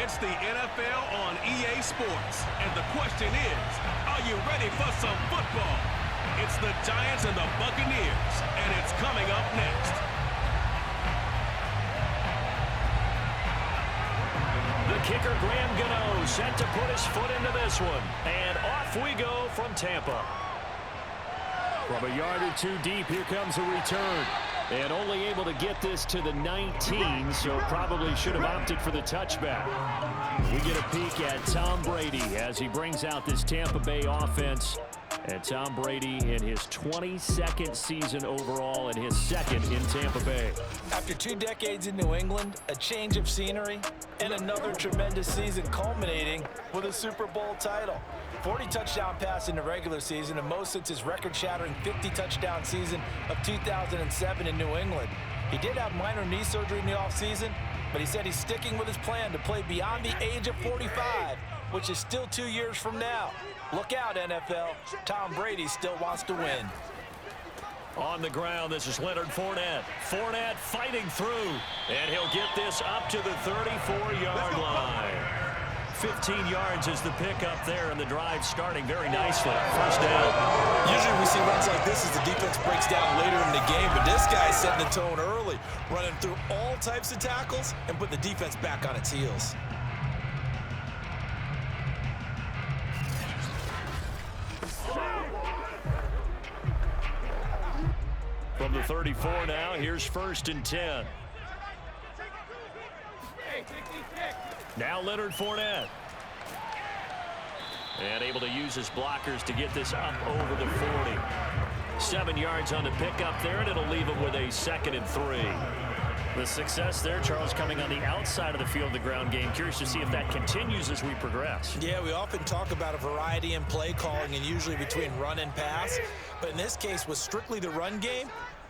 It's the NFL on EA Sports. And the question is, are you ready for some football? It's the Giants and the Buccaneers, and it's coming up next. The kicker, Graham Gano, set to put his foot into this one. And off we go from Tampa. From a yard or two deep, here comes a return. And only able to get this to the 19, so probably should have opted for the touchback. We get a peek at Tom Brady as he brings out this Tampa Bay offense. And Tom Brady in his 22nd season overall and his second in Tampa Bay. After 2 decades in New England, a change of scenery, and another tremendous season culminating with a Super Bowl title. 40 touchdown pass in the regular season, and most since his record-shattering 50-touchdown season of 2007 in New England. He did have minor knee surgery in the offseason, but he said he's sticking with his plan to play beyond the age of 45, which is still 2 years from now. Look out, NFL. Tom Brady still wants to win. On the ground, this is Leonard Fournette. Fournette fighting through, and he'll get this up to the 34-yard line. 15 yards is the pickup there, and the drive starting very nicely. First down. Usually we see runs like this as the defense breaks down later in the game, but this guy's setting the tone early, running through all types of tackles and putting the defense back on its heels. From the 34 now, here's 1st and 10. Now Leonard Fournette. And able to use his blockers to get this up over the 40. 7 yards on the pickup there, and it'll leave him with a 2nd and 3. The success there, Charles, coming on the outside of the field, the ground game. Curious to see if that continues as we progress. Yeah, we often talk about a variety in play calling and usually between run and pass. But in this case, with strictly the run game,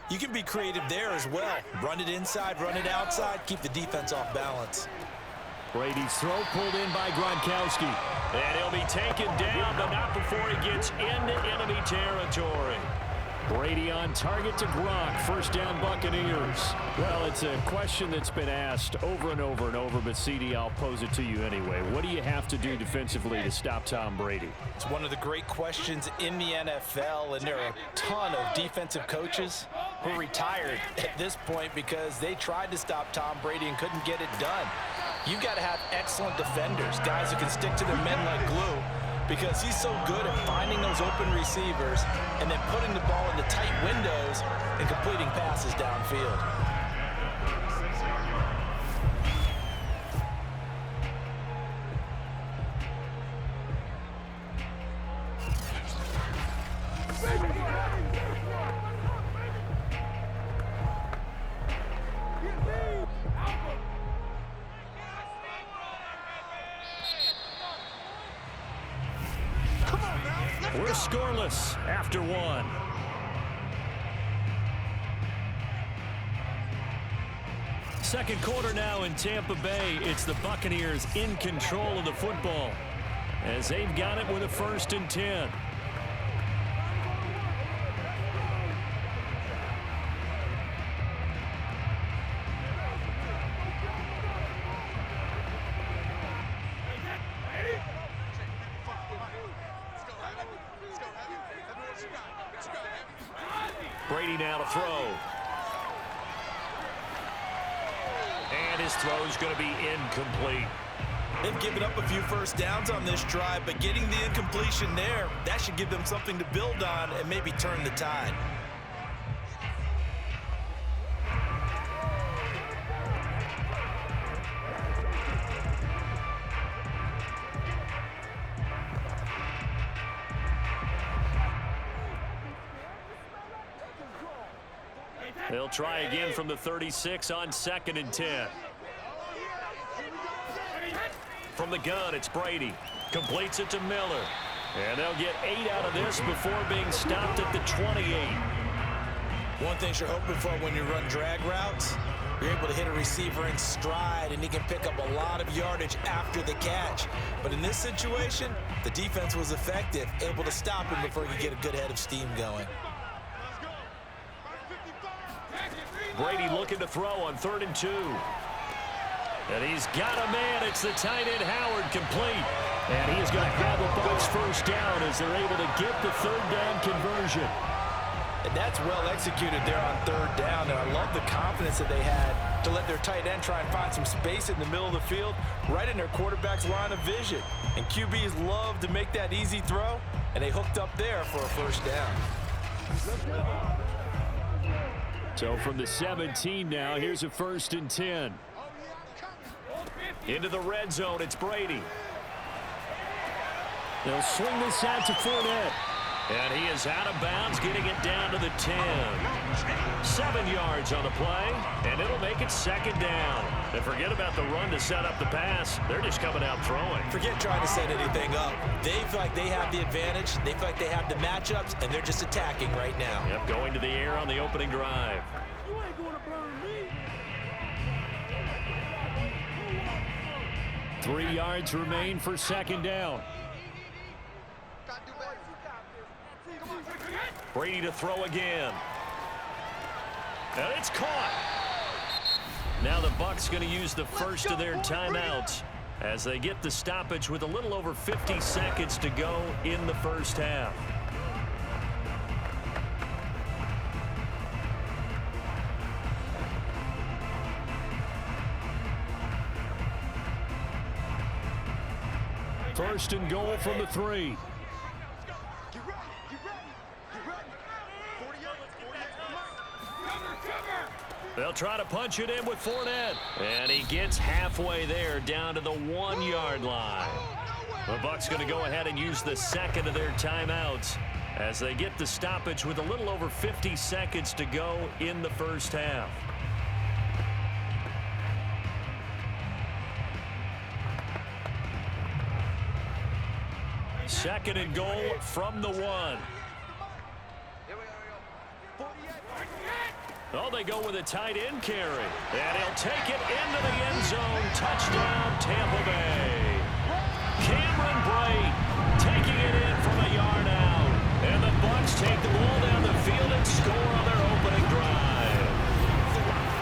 you can be creative there as well. Run it inside, run it outside, keep the defense off balance. Brady's throw pulled in by Gronkowski. And he'll be taken down, but not before he gets into enemy territory. Brady on target to Gronk. First down, Buccaneers. Well, it's a question that's been asked over and over and over, but CD, I'll pose it to you anyway. What do you have to do defensively to stop Tom Brady? It's one of the great questions in the NFL, and there are a ton of defensive coaches who are retired at this point because they tried to stop Tom Brady and couldn't get it done. You've got to have excellent defenders, guys who can stick to their men like glue, because he's so good at finding those open receivers and then putting the ball into tight windows and completing passes downfield. We're scoreless after 1. Second quarter now in Tampa Bay. It's the Buccaneers in control of the football as they've got it with a 1st and 10. Brady now to throw. And his throw is going to be incomplete. They've given up a few first downs on this drive, but getting the incompletion there, that should give them something to build on and maybe turn the tide. They'll try again from the 36 on 2nd and 10. From the gun, it's Brady. Completes it to Miller. And they'll get 8 out of this before being stopped at the 28. One thing you're hoping for when you run drag routes, you're able to hit a receiver in stride, and he can pick up a lot of yardage after the catch. But in this situation, the defense was effective, able to stop him before he could get a good head of steam going. Brady looking to throw on 3rd and 2. And he's got a man. It's the tight end, Howard, complete. And he is going to have a Bucs first down as they're able to get the third down conversion. And that's well executed there on third down. And I love the confidence that they had to let their tight end try and find some space in the middle of the field, right in their quarterback's line of vision. And QBs love to make that easy throw, and they hooked up there for a first down. So from the 17 now, here's a 1st and 10. Into the red zone, it's Brady. They'll swing this out to Fournette. And he is out of bounds, getting it down to the 10. 7 yards on the play, and it'll make it 2nd down. And forget about the run to set up the pass. They're just coming out throwing. Forget trying to set anything up. They feel like they have the advantage. They feel like they have the matchups, and they're just attacking right now. Yep, going to the air on the opening drive. You ain't going to burn me. 3 yards remain for 2nd down. Brady to throw again. And it's caught. Now the Bucs going to use the first of their timeouts as they get the stoppage with a little over 50 seconds to go in the first half. First and goal from the 3. They'll try to punch it in with Fournette. And he gets halfway there down to the 1-yard line. The Bucs going to go ahead and use the second of their timeouts as they get the stoppage with a little over 50 seconds to go in the first half. Second and goal from the 1. Oh, they go with a tight end carry. And he'll take it into the end zone. Touchdown, Tampa Bay. Cameron Brate taking it in from a yard out. And the Bucs take the ball down the field and score on their opening drive.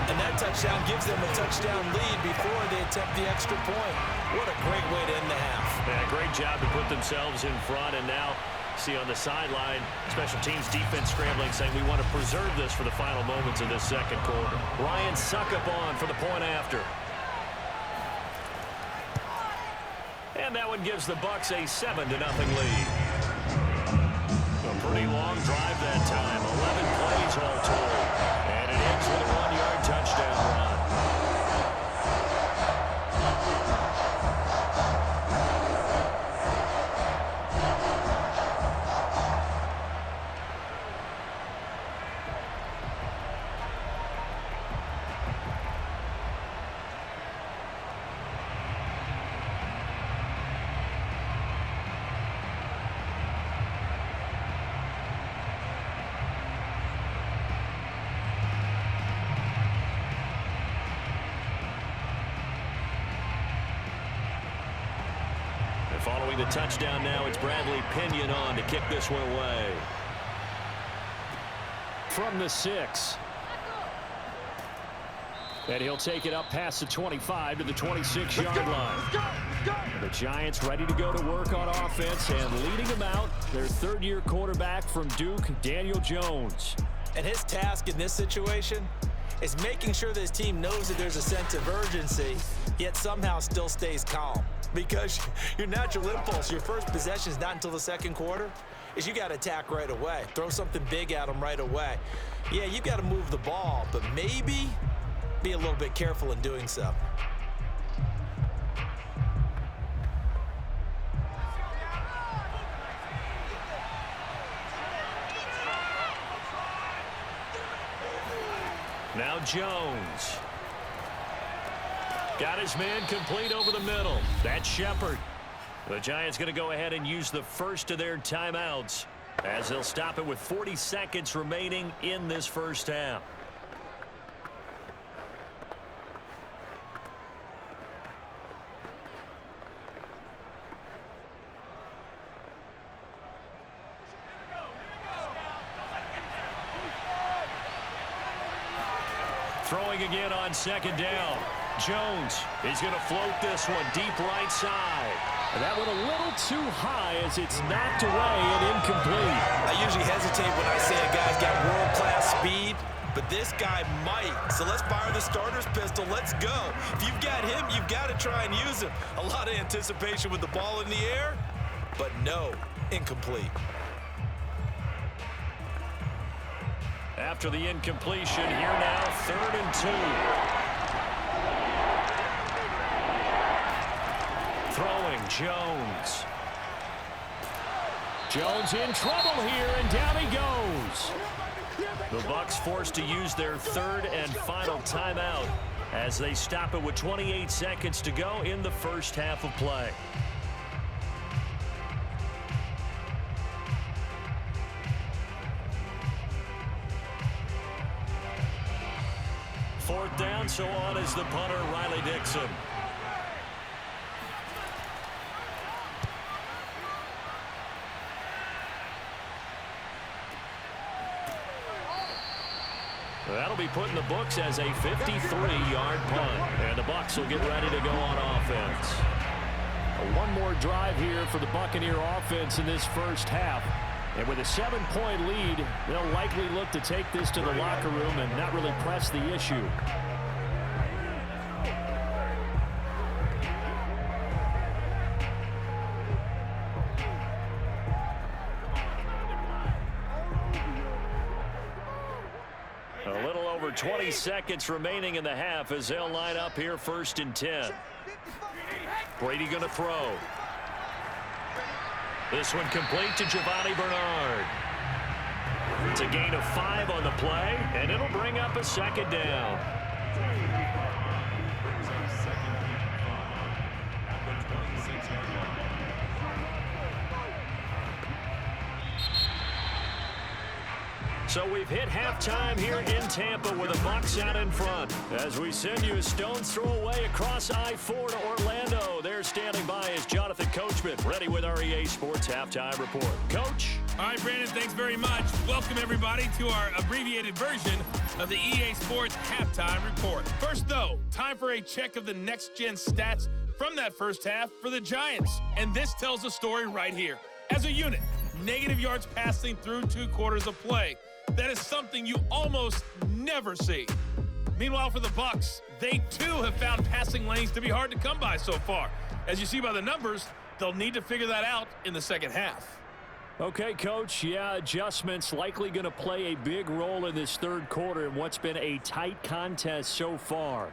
And that touchdown gives them a touchdown lead before they attempt the extra point. What a great way to end the half. Yeah, great job to put themselves in front. And now see on the sideline, special teams defense scrambling, saying we want to preserve this for the final moments of this second quarter. Ryan Suckup on for the point after. And that one gives the Bucs a 7-0 lead. A pretty long drive that time, 11 plays all told. And it ends with a 1-yard touchdown run. Following the touchdown now, it's Bradley Pinion on to kick this one away. From the 6. And he'll take it up past the 25 to the 26-yard line. The Giants ready to go to work on offense, and leading them out, their third-year quarterback from Duke, Daniel Jones. And his task in this situation is making sure that his team knows that there's a sense of urgency, yet somehow still stays calm. Because your natural impulse, your first possession is not until the second quarter, is you got to attack right away. Throw something big at them right away. Yeah, you got to move the ball, but maybe be a little bit careful in doing so. Now Jones. Got his man complete over the middle. That's Shepard. The Giants going to go ahead and use the first of their timeouts as they'll stop it with 40 seconds remaining in this first half. Throwing again on second down. Jones, he's going to float this one deep right side. And that went a little too high as it's knocked away and incomplete. I usually hesitate when I say a guy's got world-class speed, but this guy might. So let's fire the starter's pistol. Let's go. If you've got him, you've got to try and use him. A lot of anticipation with the ball in the air, but no, incomplete. After the incompletion, here now, 3rd and 2. Throwing, Jones. Jones in trouble here, and down he goes. The Bucs forced to use their 3rd and final timeout as they stop it with 28 seconds to go in the first half of play. Fourth down, so on is the punter, Riley Dixon. That'll be put in the books as a 53-yard punt. And the Bucs will get ready to go on offense. One more drive here for the Buccaneer offense in this first half. And with a 7-point lead, they'll likely look to take this to the locker room and not really press the issue. A little over 20 seconds remaining in the half as they'll line up here 1st and 10. Brady going to throw. This one complete to Giovanni Bernard. It's a gain of 5 on the play, and it'll bring up a 2nd down. So we've hit halftime here in Tampa with the Bucs out in front. As we send you a stone's throw away across I-4 to Orlando. There standing by is Jonathan Coachman, ready with our EA Sports Halftime Report. Coach? All right, Brandon, thanks very much. Welcome, everybody, to our abbreviated version of the EA Sports Halftime Report. First, though, time for a check of the next-gen stats from that first half for the Giants. And this tells a story right here. As a unit, negative yards passing through 2 quarters of play. That is something you almost never see. Meanwhile, for the Bucs, they too have found passing lanes to be hard to come by so far. As you see by the numbers, they'll need to figure that out in the second half. Okay, Coach, yeah, adjustments likely going to play a big role in this 3rd quarter in what's been a tight contest so far.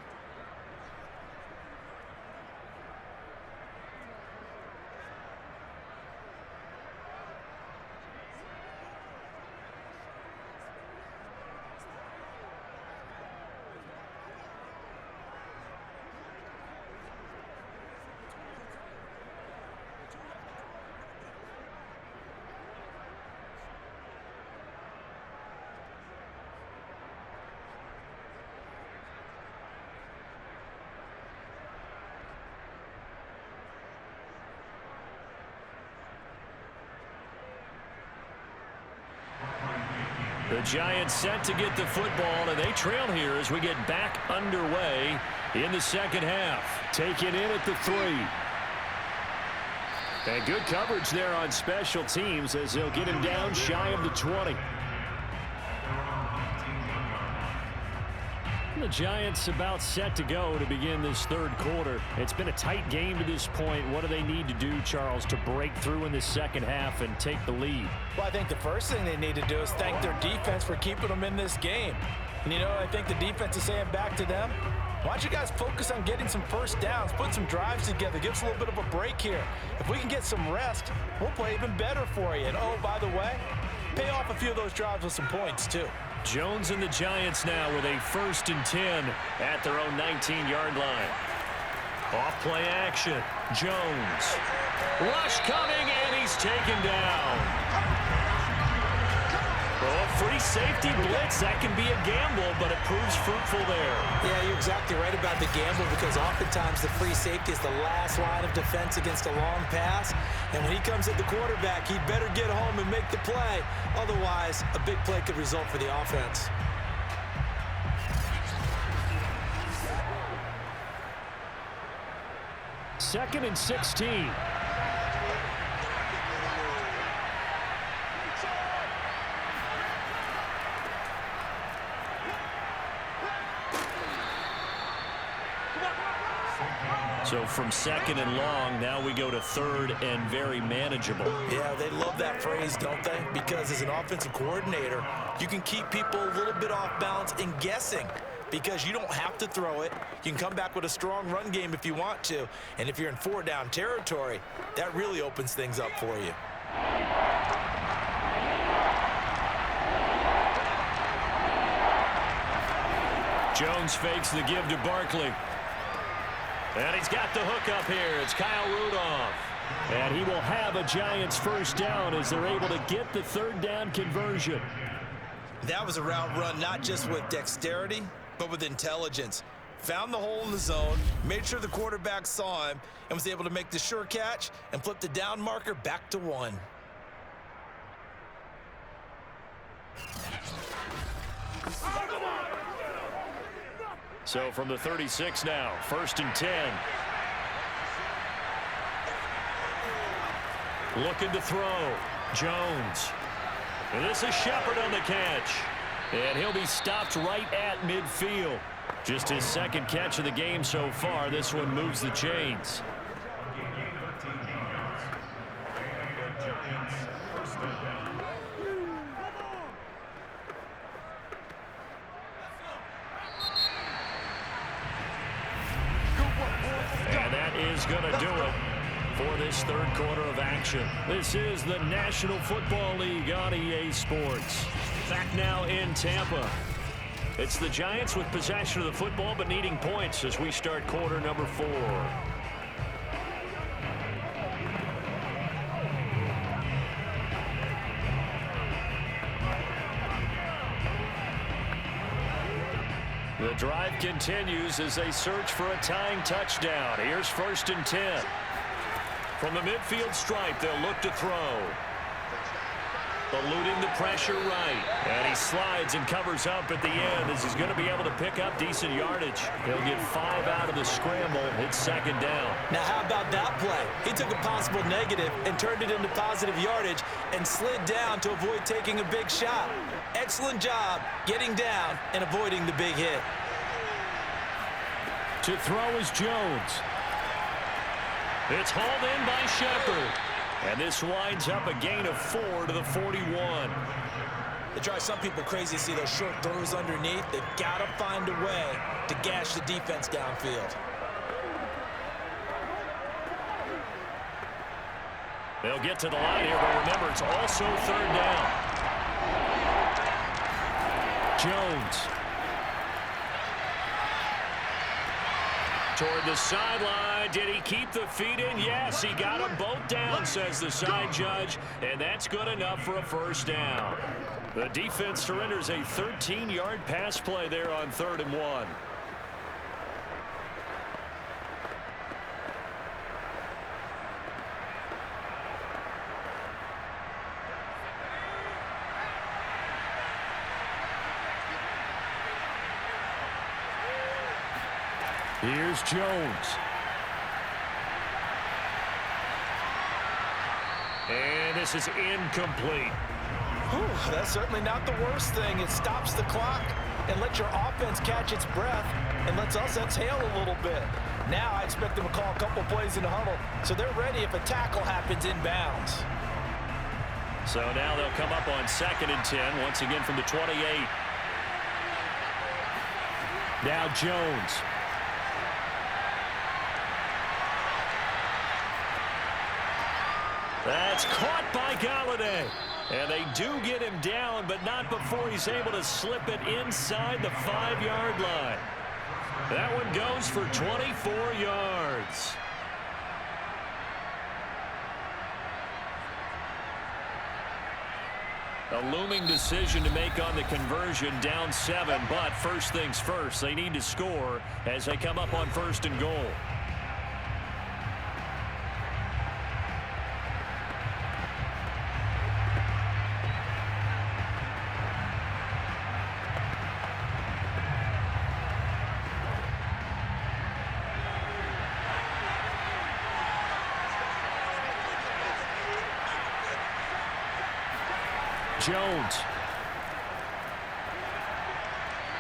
The Giants set to get the football, and they trail here as we get back underway in the second half. Taken in at the 3. And good coverage there on special teams as they'll get him down shy of the 20. The Giants about set to go to begin this 3rd quarter. It's been a tight game to this point. What do they need to do, Charles, to break through in the second half and take the lead? Well, I think the first thing they need to do is thank their defense for keeping them in this game. And, you know, I think the defense is saying back to them, why don't you guys focus on getting some first downs, put some drives together, give us a little bit of a break here. If we can get some rest, we'll play even better for you. And, oh, by the way, pay off a few of those drives with some points, too. Jones and the Giants now with a 1st and 10 at their own 19-yard line. Off play action. Jones. Rush coming, and he's taken down. Oh, free safety blitz. That can be a gamble, but it proves fruitful there. Yeah, you're exactly right about the gamble because oftentimes the free safety is the last line of defense against a long pass. And when he comes at the quarterback, he'd better get home and make the play. Otherwise, a big play could result for the offense. 2nd and 16. So from 2nd and long, now we go to 3rd and very manageable. Yeah, they love that phrase, don't they? Because as an offensive coordinator, you can keep people a little bit off balance and guessing because you don't have to throw it. You can come back with a strong run game if you want to. And if you're in 4-down territory, that really opens things up for you. Jones fakes the give to Barkley. And he's got the hook up here. It's Kyle Rudolph. And he will have a Giants first down as they're able to get the 3rd down conversion. That was a route run not just with dexterity, but with intelligence. Found the hole in the zone, made sure the quarterback saw him, and was able to make the sure catch and flip the down marker back to 1. So from the 36 now, 1st and 10. Looking to throw. Jones. And this is Shepard on the catch. And he'll be stopped right at midfield. Just his 2nd catch of the game so far. This one moves the chains. And that is going to do it for this 3rd quarter of action. This is the National Football League on EA Sports. Back now in Tampa. It's the Giants with possession of the football but needing points as we start quarter number 4. The drive continues as they search for a tying touchdown. Here's 1st and 10. From the midfield stripe, they'll look to throw. Eluding the pressure right. And he slides and covers up at the end as he's going to be able to pick up decent yardage. He'll get 5 out of the scramble. It's 2nd down. Now, how about that play? He took a possible negative and turned it into positive yardage and slid down to avoid taking a big shot. Excellent job getting down and avoiding the big hit. To throw is Jones. It's hauled in by Shepard. And this winds up a gain of 4 to the 41. It drives some people crazy to see those short throws underneath. They've got to find a way to gash the defense downfield. They'll get to the line here, but remember, it's also 3rd down. Jones. Toward the sideline. Did he keep the feet in? Yes, he got them both down, says the side judge, and that's good enough for a first down. The defense surrenders a 13-yard pass play there on 3rd and 1. Here's Jones. And this is incomplete. Whew, that's certainly not the worst thing. It stops the clock and lets your offense catch its breath and lets us exhale a little bit. Now I expect them to call a couple plays in the huddle so they're ready if a tackle happens inbounds. So now they'll come up on 2nd and 10, once again from the 28. Now Jones. That's caught by Galladay. And they do get him down, but not before he's able to slip it inside the 5-yard line. That one goes for 24 yards. A looming decision to make on the conversion, down 7, but first things first, they need to score as they come up on 1st and goal. Jones.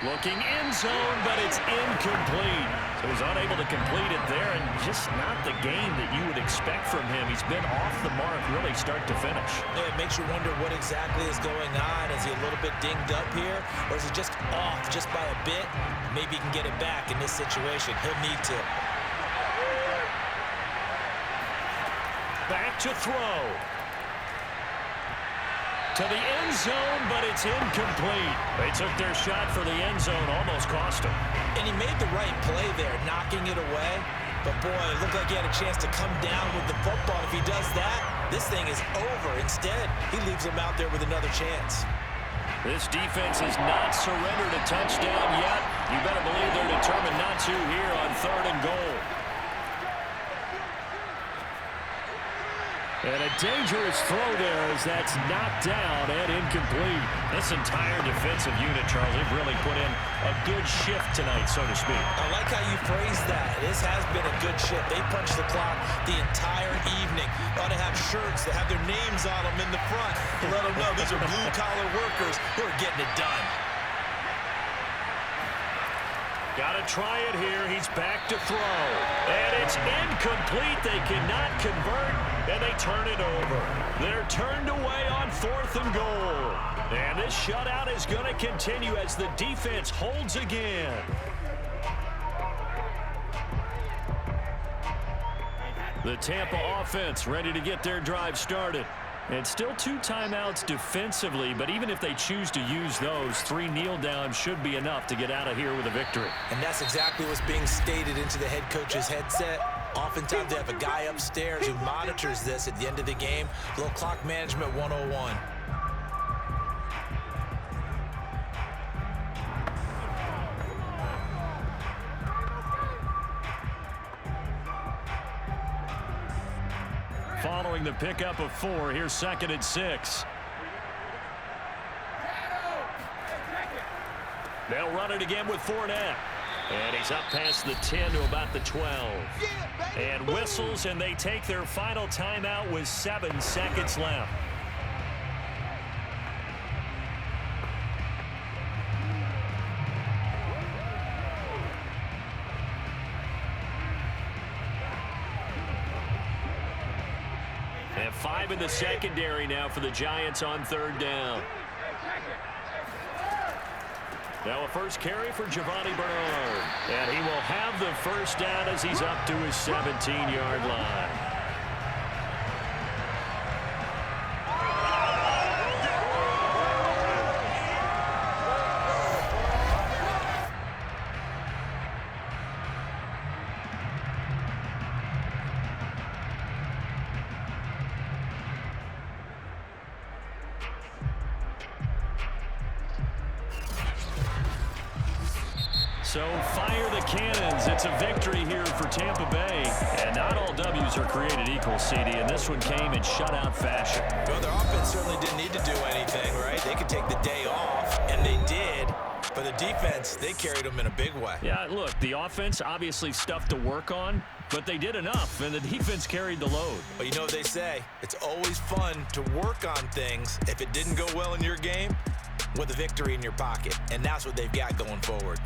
Looking end zone, but it's incomplete. So he's unable to complete it there, and just not the game that you would expect from him. He's been off the mark really start to finish. Yeah, it makes you wonder what exactly is going on. Is he a little bit dinged up here, or is he just off just by a bit? Maybe he can get it back in this situation. He'll need to. Back to throw. To the end zone, but it's incomplete. They took their shot for the end zone, almost cost him. And he made the right play there, knocking it away. But, boy, it looked like he had a chance to come down with the football. If he does that, this thing is over. Instead, he leaves him out there with another chance. This defense has not surrendered a touchdown yet. You better believe they're determined not to here on 3rd and goal. And a dangerous throw there as that's knocked down and incomplete. This entire defensive unit, Charles, they've really put in a good shift tonight, so to speak. I like how you phrase that. This has been a good shift. They punched the clock the entire evening. They ought to have shirts that have their names on them in the front to let them know these are blue-collar workers who are getting it done. Got to try it here. He's back to throw. And it's incomplete. They cannot convert, and they turn it over. They're turned away on 4th and goal. And this shutout is going to continue as the defense holds again. The Tampa offense ready to get their drive started. And still 2 timeouts defensively, but even if they choose to use those, 3 kneel downs should be enough to get out of here with a victory. And that's exactly what's being stated into the head coach's headset. Oftentimes they have a guy upstairs who monitors this at the end of the game. A little clock management 101. Following the pickup of 4, here's 2nd and 6. They'll run it again with Fournette. And he's up past the 10 to about the 12. And whistles, and they take their final timeout with 7 seconds left. And 5 in the secondary now for the Giants on 3rd down. Now a first carry for Giovanni Bernard. And he will have the first down as he's up to his 17-yard line. So fire the cannons. It's a victory here for Tampa Bay. And not all W's are created equal, CD, and this one came in shutout fashion. Well, their offense certainly didn't need to do anything, right? They could take the day off, and they did. But the defense, they carried them in a big way. Yeah, look, the offense, obviously stuff to work on, but they did enough, and the defense carried the load. But you know what they say, it's always fun to work on things if it didn't go well in your game with a victory in your pocket. And that's what they've got going forward.